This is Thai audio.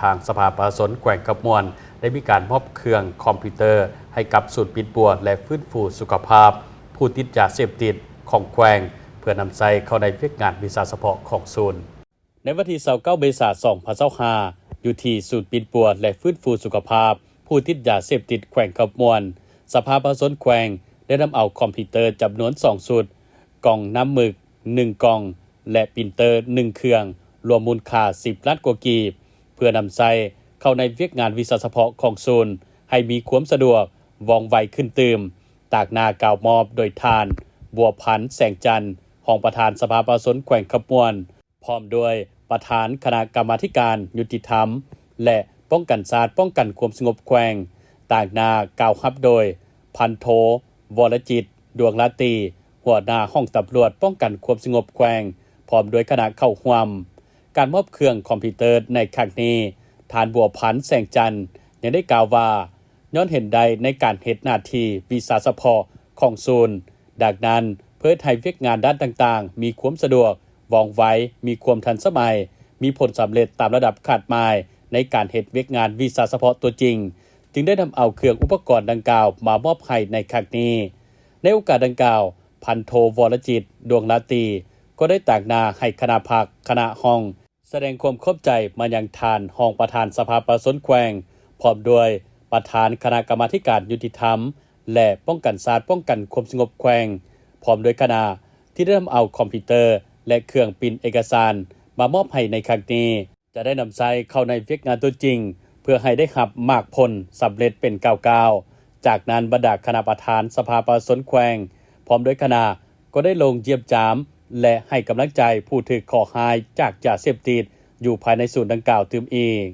างสภาประชาชนแขวงกำมวนได้มีการมอบเครื่องคอมพิวเตอร์ให้กับศูนย์ปิดบัวและฟื้นฟูสุขภาพผู้ติดยาเสพติดของแขวงเพื่อนำใส่เข้าในเวียกงานวิชาเฉพาะของศูนย์ในวันที่29 เมษายน 2025อยู่ที่ศูนย์ปิดบัวและฟื้นฟูสุขภาพผู้ติดยาเสพติดแขวงกำมวนสภาประชาชนแขวงได้นำเอาคอมพิวเตอร์จำนวน2ชุดกล่องน้ำหมึก1กล่องและปรินเตอร์1เครื่องรวมมูลค่า10 ล้านกว่ากีบเพื่อนำใส่เข้าในเวียกงานวิชาเฉพาะของศูนย์ให้มีความสะดวกว่องไวขึ้นตืมตากหน้ากล่าวมอบโดยทานบัวพันธ์แสงจันทร์รองประธานสภาประชาชนแขวงกำมวนพร้อมด้วยประธานคณะกรรมาธิการยุติธรรมและป้องกันศาสตร์ป้องกันความสงบแขวงตากหน้ากล่าวรับโดยพันโทวรจิตดวงราตรีหัวหน้าห้องตำรวจป้องกันความสงบแขวงพร้อมด้วยคณะเข้าร่วมการมอบเครื่องคอมพิวเตอร์ในครั้งนี้ทานบัวพันธ์แสงจันทร์ยังได้กล่าวว่าย้อนเห็นใดในการเฮ็ดหน้าที่วิชาเฉพาะของศูนย์ดังนั้นเพื่อให้เวียกงานด้านต่างๆมีความสะดวกว่องไวมีความทันสมัยมีผลสำเร็จตามระดับคาดหมายในการเฮ็ดเวียกงานวิชาเฉพาะตัวจริงจึงได้นำเอาเครื่องอุปกรณ์ดังกล่าวมามอบให้ในครั้งนี้ในโอกาสดังกล่าวพันโทวรจิตดวงราตรีก็ได้ตากหน้าให้คณะพักคณะห้องแสดงความขอบใจมายังทานห้องประธานสภาประชาชนแขวงพร้อมด้วยประธานคณะกรรมาธิการยุติธรรมและป้องกันศาสตร์ป้องกันความสงบแขวงพร้อมด้วยคณะที่ได้นำเอาคอมพิวเตอร์และเครื่องพิมพ์เอกสารมามอบให้ในครั้งนี้จะได้นำใช้เข้าในเวียกงานตัวจริงเพื่อให้ได้รับมากผลสำเร็จเป็นก้าวๆจากนั้นบรรดาคณะประธานสภาประชาชนแขวงพร้อมด้วยคณะก็ได้ลงเยี่ยมจามและให้กำลังใจผู้ถูกขอหายจากยาเสพติดอยู่ภายในศูนย์ดังกล่าวตืมอีก